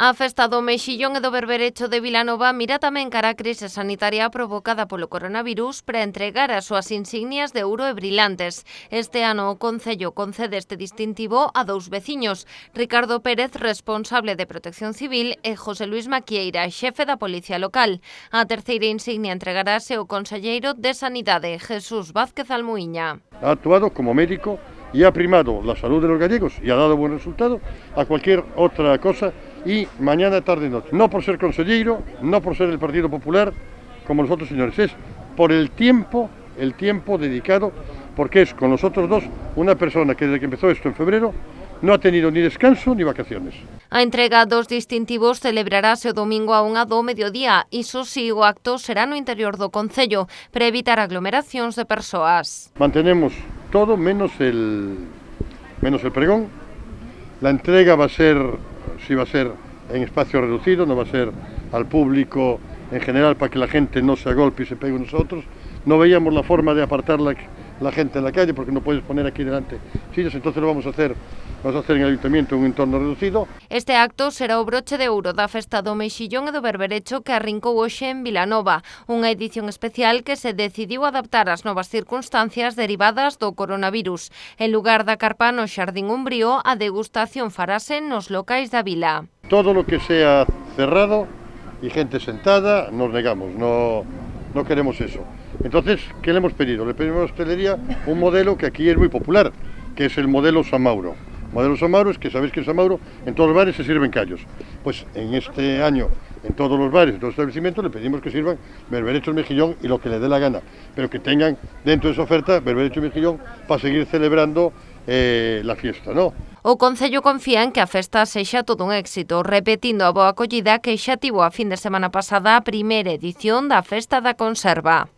A festa do Mexillón e do Berberecho de Vilanova mira tamén cara a crise sanitaria provocada polo coronavirus para entregar as súas insignias de ouro e brillantes. Este ano o Concello concede este distintivo a dous veciños, Ricardo Pérez, responsable de Protección Civil, e José Luis Maquieira, xefe da Policía Local. A terceira insignia entregarase ao conselleiro de Sanidade, Jesús Vázquez Almuíña. Ha actuado como médico y ha primado la salud de los gallegos y ha dado buen resultado a cualquier otra cosa, y mañana, tarde y noche. No por ser consejero, no por ser del Partido Popular, como los otros señores, es por el tiempo dedicado, porque es con los otros dos una persona que desde que empezó esto en febrero no ha tenido ni descanso ni vacaciones. A entrega dos distintivos celebrarase o domingo a 1 do mediodía. Iso si, o acto será no interior do Concello para evitar aglomeracións de persoas. Mantenemos todo menos el pregón. La entrega va a ser en espacio reducido, no va a ser al público en general para que la gente no se agolpe y se pegue unos a otros. No veíamos la forma de apartar la gente en la calle porque no puedes poner aquí delante sillas, entonces lo vamos a hacer en el ayuntamiento en un entorno reducido. Este acto será o broche de ouro da festa do Mexillón e do Berberecho que arrincou hoxe en Vilanova, unha edición especial que se decidiu adaptar ás novas circunstancias derivadas do coronavirus. En lugar da carpa no Xardín Umbrío, a degustación farase nos locais da vila. Todo lo que sea cerrado y gente sentada, nos negamos, no queremos eso. Entonces, ¿qué le hemos pedido? Le pedimos a la hostelería un modelo que aquí es muy popular, que es el modelo San Mauro. El modelo San Mauro es que sabéis que en San Mauro en todos los bares se sirven callos. Pues en este año, en todos los bares, en todos los establecimientos, le pedimos que sirvan berberechos mejillón y lo que le dé la gana, pero que tengan dentro de esa oferta berberecho mejillón para seguir celebrando la fiesta, ¿no? O Concello confía en que a festa sexa todo un éxito, repetindo a boa acollida que xa tivo a fin de semana pasada a primeira edición da Festa da Conserva.